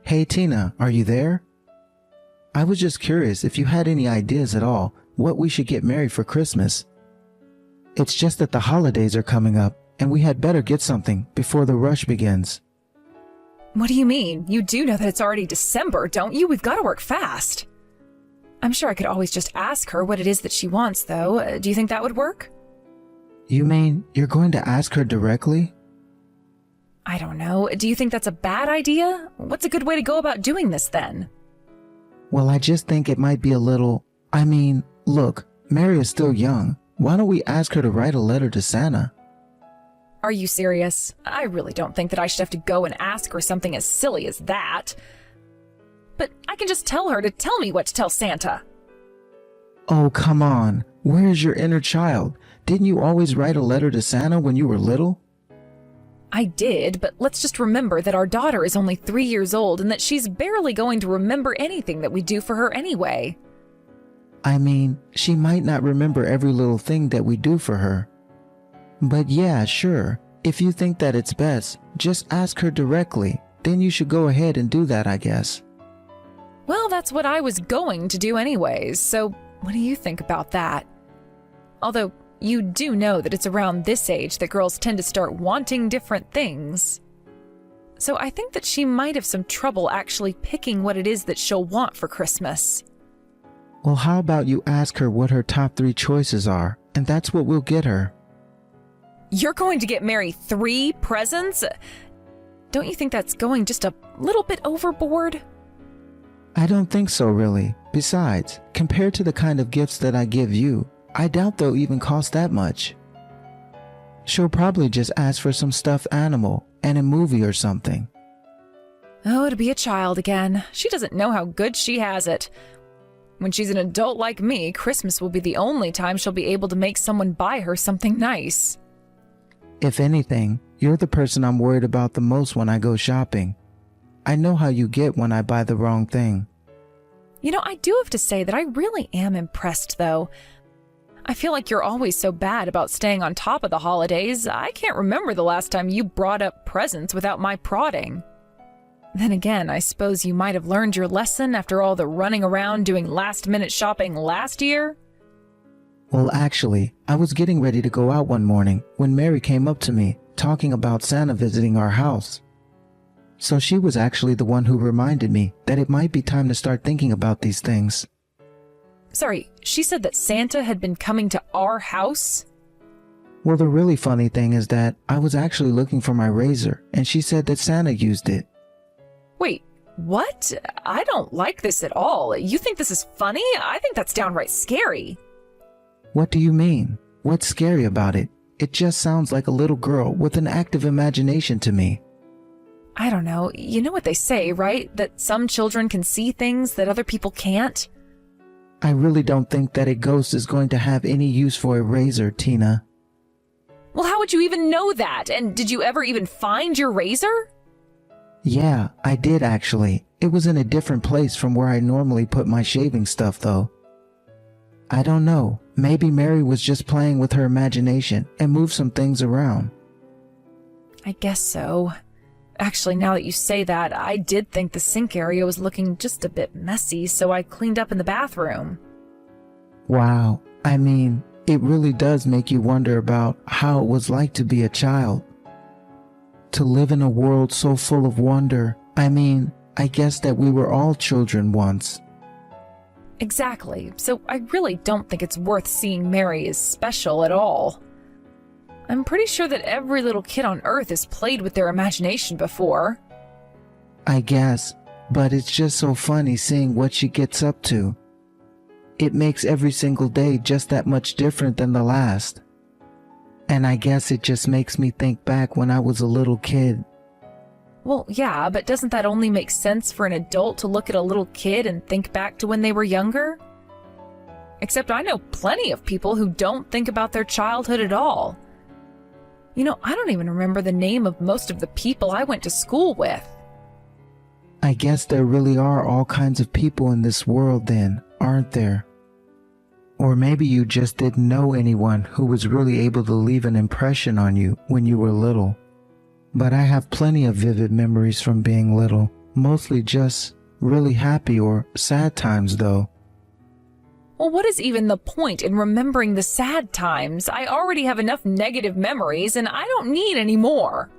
Hey Tina, are you there? I was just curious if you had any ideas at all what we should get Mary for Christmas. It's just that the holidays are coming up and we had better get something before the rush begins. What do you mean? You do know that it's already December, don't you? We've got to work fast. I'm sure I could always just ask her what it is that she wants, though. Do you think that would work? You mean you're going to ask her directly? I don't know. Do you think that's a bad idea? What's a good way to go about doing this, then? Well, I just think it might be a little... look, Mary is still young. Why don't we ask her to write a letter to Santa? Are you serious? I really don't think that I should have to go and ask her something as silly as that. But I can just tell her to tell me what to tell Santa. Oh, come on. Where is your inner child? Didn't you always write a letter to Santa when you were little? I did, but let's just remember that our daughter is only 3 years old and that she's barely going to remember anything that we do for her anyway. She might not remember every little thing that we do for her. But yeah, sure. If you think that it's best, just ask her directly. Then you should go ahead and do that, I guess. Well, that's what I was going to do anyways, so what do you think about that? Although, you do know that it's around this age that girls tend to start wanting different things. So I think that she might have some trouble actually picking what it is that she'll want for Christmas. Well, how about you ask her what her top 3 choices are, and that's what we'll get her. You're going to get Mary 3 presents? Don't you think that's going just a little bit overboard? I don't think so, really. Besides, compared to the kind of gifts that I give you, I doubt they'll even cost that much. She'll probably just ask for some stuffed animal and a movie or something. Oh, to be a child again. She doesn't know how good she has it. When she's an adult like me, Christmas will be the only time she'll be able to make someone buy her something nice. If anything, you're the person I'm worried about the most when I go shopping. I know how you get when I buy the wrong thing. You know, I do have to say that I really am impressed, though. I feel like you're always so bad about staying on top of the holidays. I can't remember the last time you brought up presents without my prodding. Then again, I suppose you might have learned your lesson after all the running around doing last-minute shopping last year? Well, actually, I was getting ready to go out one morning when Mary came up to me, talking about Santa visiting our house. So she was actually the one who reminded me that it might be time to start thinking about these things. Sorry, she said that Santa had been coming to our house? Well, the really funny thing is that I was actually looking for my razor, and she said that Santa used it. Wait, what? I don't like this at all. You think this is funny? I think that's downright scary. What do you mean? What's scary about it? It just sounds like a little girl with an active imagination to me. I don't know. You know what they say, right? That some children can see things that other people can't? I really don't think that a ghost is going to have any use for a razor, Tina. Well, how would you even know that? And did you ever even find your razor? Yeah, I did actually. It was in a different place from where I normally put my shaving stuff, though. I don't know. Maybe Mary was just playing with her imagination and moved some things around. I guess so. Actually, now that you say that, I did think the sink area was looking just a bit messy, so I cleaned up in the bathroom. Wow. It really does make you wonder about how it was like to be a child. To live in a world so full of wonder. I guess that we were all children once. Exactly. So I really don't think it's worth seeing Mary as special at all. I'm pretty sure that every little kid on Earth has played with their imagination before. I guess, but it's just so funny seeing what she gets up to. It makes every single day just that much different than the last. And I guess it just makes me think back when I was a little kid. Well, yeah, but doesn't that only make sense for an adult to look at a little kid and think back to when they were younger? Except I know plenty of people who don't think about their childhood at all. You know, I don't even remember the name of most of the people I went to school with. I guess there really are all kinds of people in this world then, aren't there? Or maybe you just didn't know anyone who was really able to leave an impression on you when you were little. But I have plenty of vivid memories from being little. mostly just really happy or sad times though. Well, what is even the point in remembering the sad times? I already have enough negative memories and I don't need any more.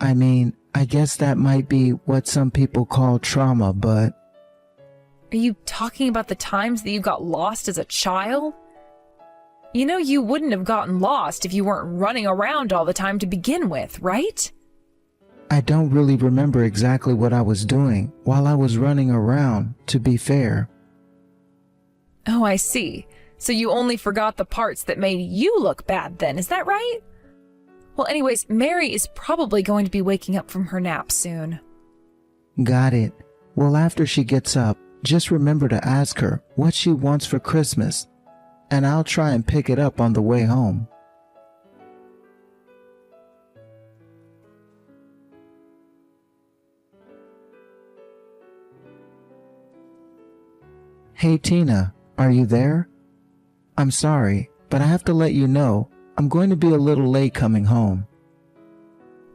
I mean, I guess that might be what some people call trauma, but... Are you talking about the times that you got lost as a child? You know, you wouldn't have gotten lost if you weren't running around all the time to begin with, right? I don't really remember exactly what I was doing while I was running around, to be fair. Oh, I see. So you only forgot the parts that made you look bad then, is that right? Well, anyways, Mary is probably going to be waking up from her nap soon. Got it. Well, after she gets up, just remember to ask her what she wants for Christmas, and I'll try and pick it up on the way home. Hey Tina, are you there? I'm sorry, but I have to let you know I'm going to be a little late coming home.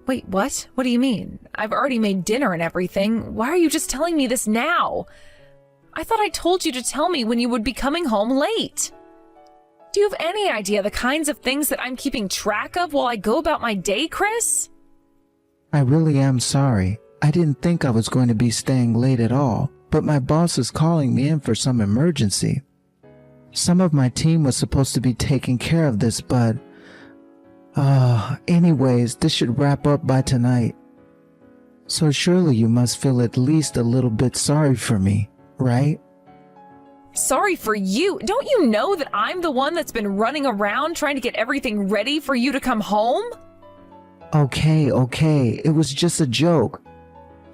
Wait, what? What do you mean? I've already made dinner and everything. Why are you just telling me this now? I thought I told you to tell me when you would be coming home late. Do you have any idea the kinds of things that I'm keeping track of while I go about my day, Chris? I really am sorry. I didn't think I was going to be staying late at all, but my boss is calling me in for some emergency. Some of my team was supposed to be taking care of this, but... anyways, this should wrap up by tonight. So surely you must feel at least a little bit sorry for me, right? Sorry for you? Don't you know that I'm the one that's been running around trying to get everything ready for you to come home? Okay, it was just a joke.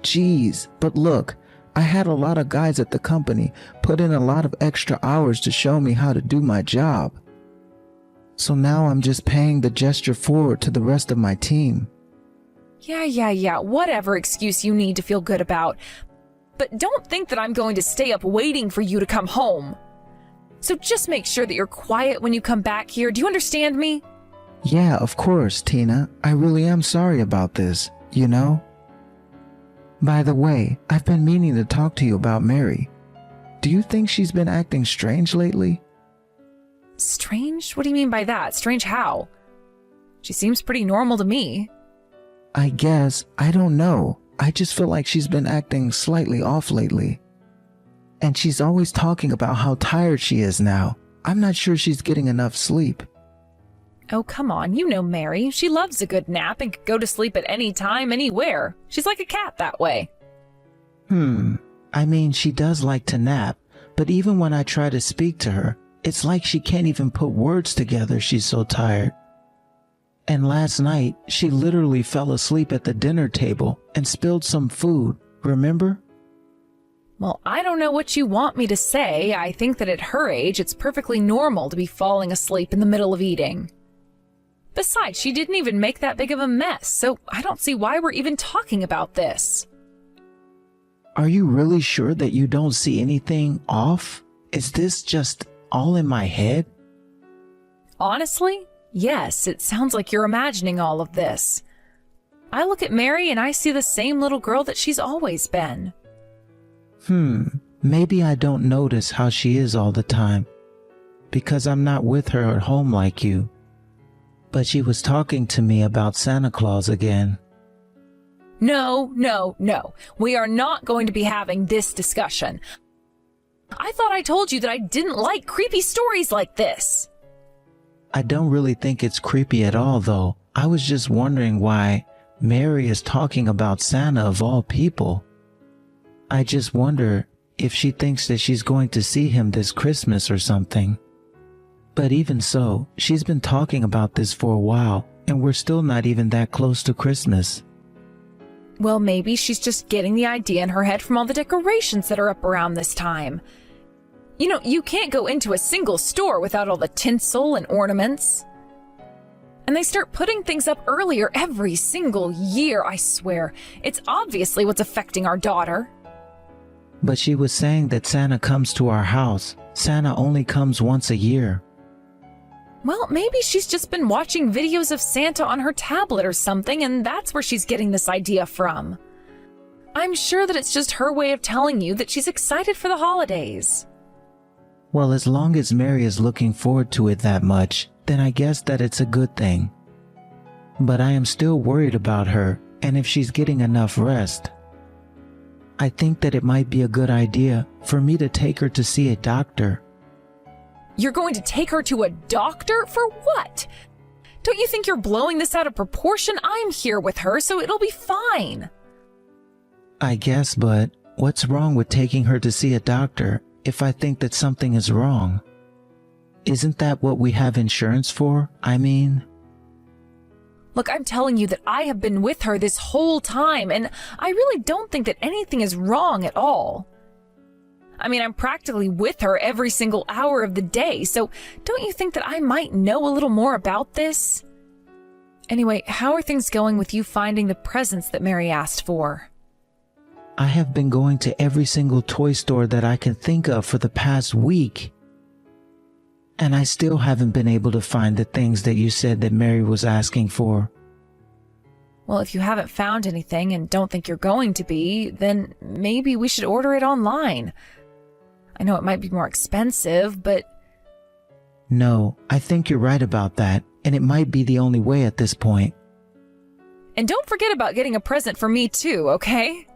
Jeez, but look, I had a lot of guys at the company put in a lot of extra hours to show me how to do my job. So now I'm just paying the gesture forward to the rest of my team. Yeah, whatever excuse you need to feel good about. But don't think that I'm going to stay up waiting for you to come home. So just make sure that you're quiet when you come back here. Do you understand me? Yeah, of course, Tina. I really am sorry about this, you know? By the way, I've been meaning to talk to you about Mary. Do you think she's been acting strange lately? Strange? What do you mean by that? Strange how? She seems pretty normal to me. I guess. I don't know. I just feel like she's been acting slightly off lately. And she's always talking about how tired she is now. I'm not sure she's getting enough sleep. Oh, come on. You know Mary. She loves a good nap and could go to sleep at any time, anywhere. She's like a cat that way. I mean, she does like to nap, but even when I try to speak to her, it's like she can't even put words together. She's so tired. And last night, she literally fell asleep at the dinner table and spilled some food, remember? Well, I don't know what you want me to say. I think that at her age, it's perfectly normal to be falling asleep in the middle of eating. Besides, she didn't even make that big of a mess, so I don't see why we're even talking about this. Are you really sure that you don't see anything off? Is this just all in my head? Honestly, yes, it sounds like you're imagining all of this. I look at Mary and I see the same little girl that she's always been. Maybe I don't notice how she is all the time, because I'm not with her at home like you. But she was talking to me about Santa Claus again. No. We are not going to be having this discussion. I thought I told you that I didn't like creepy stories like this. I don't really think it's creepy at all, though. I was just wondering why Mary is talking about Santa of all people. I just wonder if she thinks that she's going to see him this Christmas or something. But even so, she's been talking about this for a while, and we're still not even that close to Christmas. Well, maybe she's just getting the idea in her head from all the decorations that are up around this time. You know, you can't go into a single store without all the tinsel and ornaments. And they start putting things up earlier every single year, I swear. It's obviously what's affecting our daughter. But she was saying that Santa comes to our house. Santa only comes once a year. Well, maybe she's just been watching videos of Santa on her tablet or something, and that's where she's getting this idea from. I'm sure that it's just her way of telling you that she's excited for the holidays. Well, as long as Mary is looking forward to it that much, then I guess that it's a good thing. But I am still worried about her and if she's getting enough rest. I think that it might be a good idea for me to take her to see a doctor. You're going to take her to a doctor? For what? Don't you think you're blowing this out of proportion? I'm here with her, so it'll be fine. I guess, but what's wrong with taking her to see a doctor if I think that something is wrong? Isn't that what we have insurance for? I mean... Look, I'm telling you that I have been with her this whole time, and I really don't think that anything is wrong at all. I mean, I'm practically with her every single hour of the day, so don't you think that I might know a little more about this? Anyway, how are things going with you finding the presents that Mary asked for? I have been going to every single toy store that I can think of for the past week. And I still haven't been able to find the things that you said that Mary was asking for. Well, if you haven't found anything and don't think you're going to be, then maybe we should order it online. I know it might be more expensive, but... No, I think you're right about that, and it might be the only way at this point. And don't forget about getting a present for me too, okay?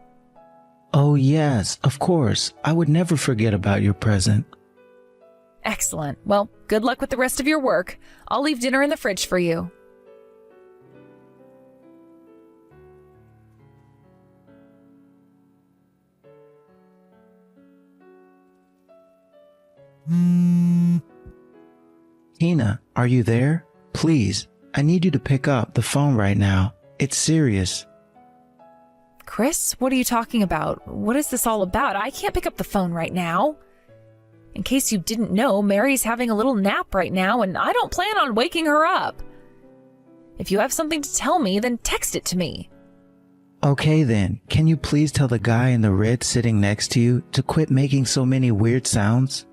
Oh yes, of course. I would never forget about your present. Excellent. Well, good luck with the rest of your work. I'll leave dinner in the fridge for you. Tina, are you there? Please, I need you to pick up the phone right now. It's serious. Chris, what are you talking about? What is this all about? I can't pick up the phone right now. In case you didn't know, Mary's having a little nap right now, and I don't plan on waking her up. If you have something to tell me, then text it to me. Okay then, can you please tell the guy in the red sitting next to you to quit making so many weird sounds?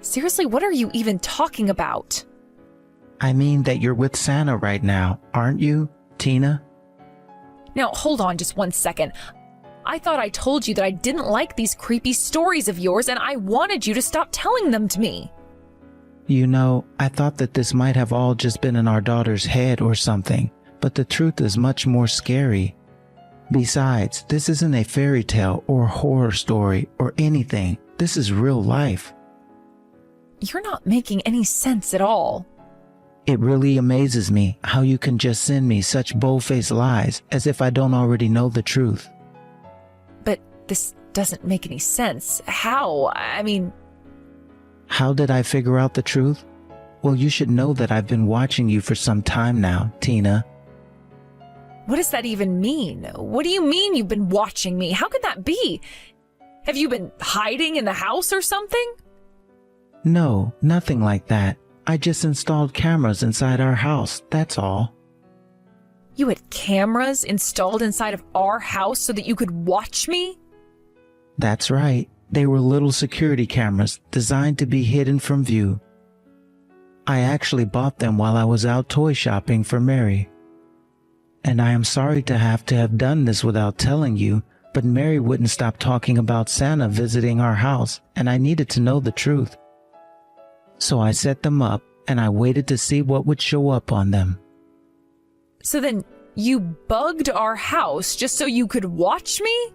Seriously, what are you even talking about? I mean that you're with Santa right now, aren't you, Tina? Now, hold on just 1 second. I thought I told you that I didn't like these creepy stories of yours, and I wanted you to stop telling them to me. You know, I thought that this might have all just been in our daughter's head or something, but the truth is much more scary. Besides, this isn't a fairy tale or horror story or anything. This is real life. You're not making any sense at all. It really amazes me how you can just send me such bold-faced lies as if I don't already know the truth. But this doesn't make any sense. How? I mean... How did I figure out the truth? Well, you should know that I've been watching you for some time now, Tina. What does that even mean? What do you mean you've been watching me? How could that be? Have you been hiding in the house or something? No, nothing like that. I just installed cameras inside our house, that's all. You had cameras installed inside of our house so that you could watch me? That's right. They were little security cameras designed to be hidden from view. I actually bought them while I was out toy shopping for Mary. And I am sorry to have done this without telling you, but Mary wouldn't stop talking about Santa visiting our house, and I needed to know the truth. So I set them up, and I waited to see what would show up on them. So then you bugged our house just so you could watch me?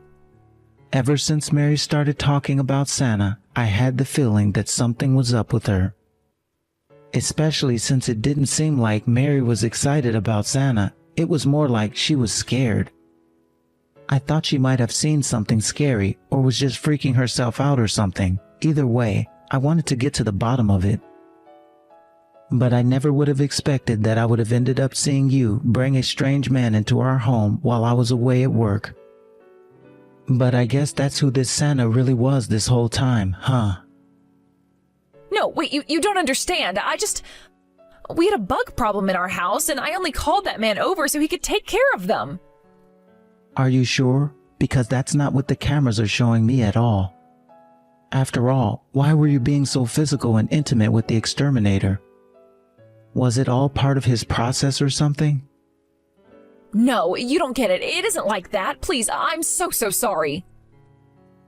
Ever since Mary started talking about Santa, I had the feeling that something was up with her. Especially since it didn't seem like Mary was excited about Santa. It was more like she was scared. I thought she might have seen something scary or was just freaking herself out or something. Either way, I wanted to get to the bottom of it. But I never would have expected that I would have ended up seeing you bring a strange man into our home while I was away at work. But I guess that's who this Santa really was this whole time, huh? No, wait, you don't understand. We had a bug problem in our house, and I only called that man over so he could take care of them. Are you sure? Because that's not what the cameras are showing me at all. After all, why were you being so physical and intimate with the exterminator? Was it all part of his process or something? No, you don't get it. It isn't like that. Please, I'm so sorry.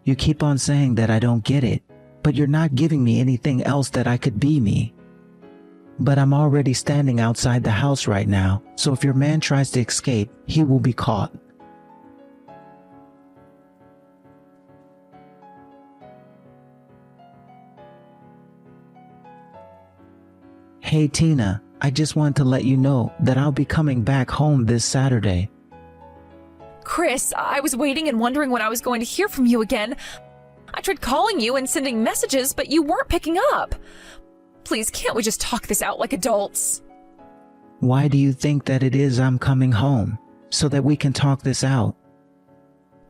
You keep on saying that I don't get it, but you're not giving me anything else that I could be me. But I'm already standing outside the house right now, so if your man tries to escape, he will be caught. Hey Tina, I just want to let you know that I'll be coming back home this Saturday. Chris, I was waiting and wondering when I was going to hear from you again. I tried calling you and sending messages, but you weren't picking up. Please, can't we just talk this out like adults? Why do you think that it is I'm coming home? So that we can talk this out.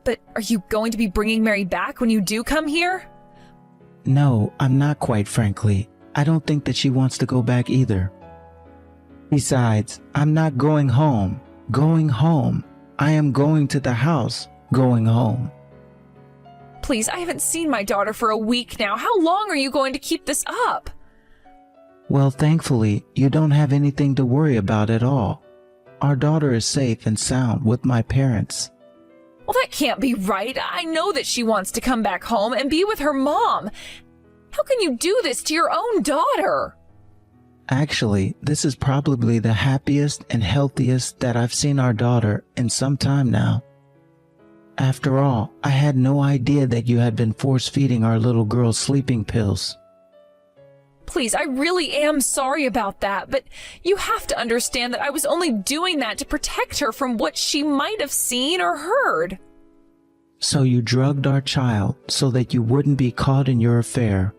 But are you going to be bringing Mary back when you do come here? No, I'm not, quite frankly. I don't think that she wants to go back either. Besides, I'm not going home. Going home. I am going to the house. Going home. Please, I haven't seen my daughter for a week now. How long are you going to keep this up? Well, thankfully, you don't have anything to worry about at all. Our daughter is safe and sound with my parents. Well, that can't be right. I know that she wants to come back home and be with her mom. How can you do this to your own daughter? Actually, this is probably the happiest and healthiest that I've seen our daughter in some time now. After all, I had no idea that you had been force-feeding our little girl sleeping pills. Please, I really am sorry about that, but you have to understand that I was only doing that to protect her from what she might have seen or heard. So you drugged our child so that you wouldn't be caught in your affair.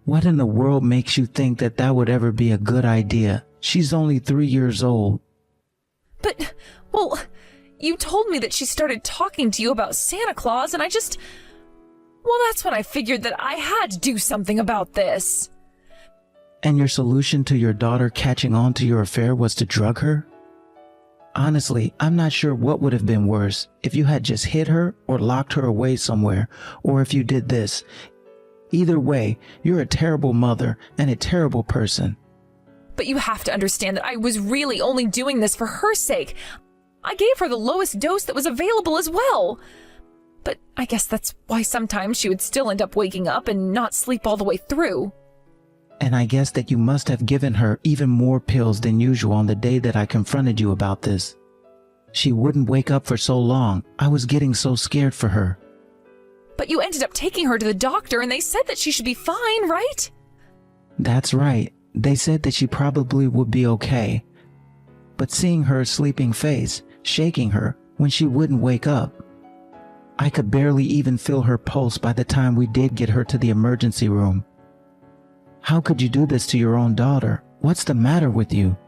What in the world makes you think that that would ever be a good idea? She's only 3 years old. But, well, you told me that she started talking to you about Santa Claus, and well, that's when I figured that I had to do something about this. And your solution to your daughter catching on to your affair was to drug her? Honestly, I'm not sure what would have been worse, if you had just hid her or locked her away somewhere, or if you did this. Either way, you're a terrible mother and a terrible person. But you have to understand that I was really only doing this for her sake. I gave her the lowest dose that was available as well. But I guess that's why sometimes she would still end up waking up and not sleep all the way through. And I guess that you must have given her even more pills than usual on the day that I confronted you about this. She wouldn't wake up for so long. I was getting so scared for her. But you ended up taking her to the doctor and they said that she should be fine, right? That's right. They said that she probably would be okay. But seeing her sleeping face, shaking her when she wouldn't wake up, I could barely even feel her pulse by the time we did get her to the emergency room. How could you do this to your own daughter? What's the matter with you?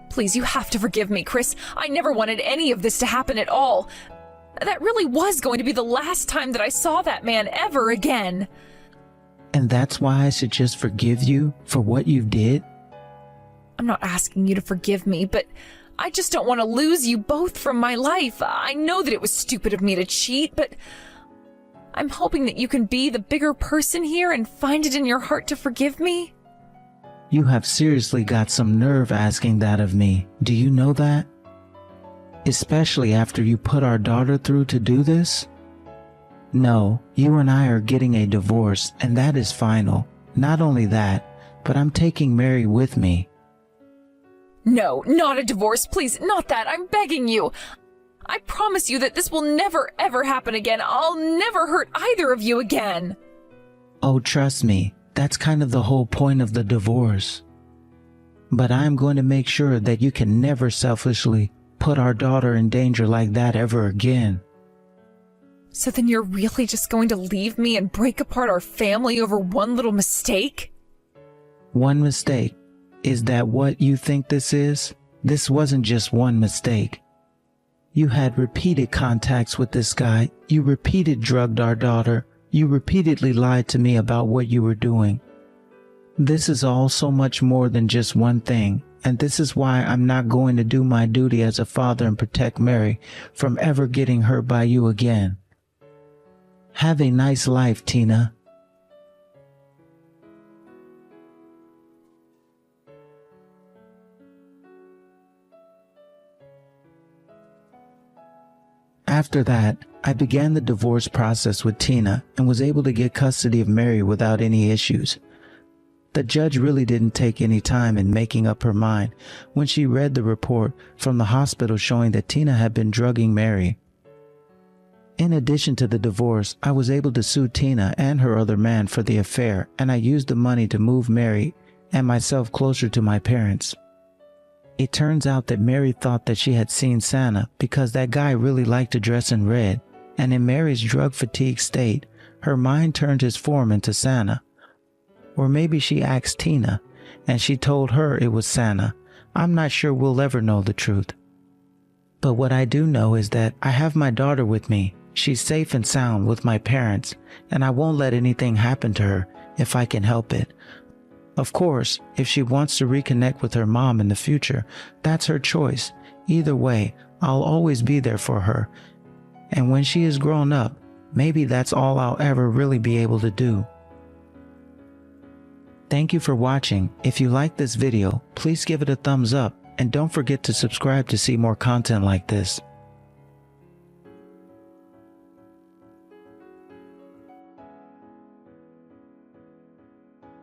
Please, you have to forgive me, Chris. I never wanted any of this to happen at all. That really was going to be the last time that I saw that man ever again. And that's why I should just forgive you for what you did? I'm not asking you to forgive me, but I just don't want to lose you both from my life. I know that it was stupid of me to cheat, but I'm hoping that you can be the bigger person here and find it in your heart to forgive me. You have seriously got some nerve asking that of me. Do you know that? Especially after you put our daughter through to do this? No, you and I are getting a divorce, and that is final. Not only that, but I'm taking Mary with me. No, not a divorce, please, not that, I'm begging you. I promise you that this will never ever happen again. I'll never hurt either of you again. Oh, trust me, that's kind of the whole point of the divorce. But I'm going to make sure that you can never selfishly put our daughter in danger like that ever again. So then you're really just going to leave me and break apart our family over one little mistake? One mistake? Is that what you think this is? This wasn't just one mistake. You had repeated contacts with this guy. You repeatedly drugged our daughter. You repeatedly lied to me about what you were doing. This is all so much more than just one thing, and this is why I'm not going to do my duty as a father and protect Mary from ever getting hurt by you again. Have a nice life, Tina. After that, I began the divorce process with Tina and was able to get custody of Mary without any issues. The judge really didn't take any time in making up her mind when she read the report from the hospital showing that Tina had been drugging Mary. In addition to the divorce, I was able to sue Tina and her other man for the affair, and I used the money to move Mary and myself closer to my parents. It turns out that Mary thought that she had seen Santa because that guy really liked to dress in red, and in Mary's drug-fatigued state, her mind turned his form into Santa. Or maybe she asked Tina, and she told her it was Santa. I'm not sure we'll ever know the truth. But what I do know is that I have my daughter with me. She's safe and sound with my parents, and I won't let anything happen to her if I can help it. Of course, if she wants to reconnect with her mom in the future, that's her choice. Either way, I'll always be there for her. And when she is grown up, maybe that's all I'll ever really be able to do. Thank you for watching. If you like this video, please give it a thumbs up and don't forget to subscribe to see more content like this.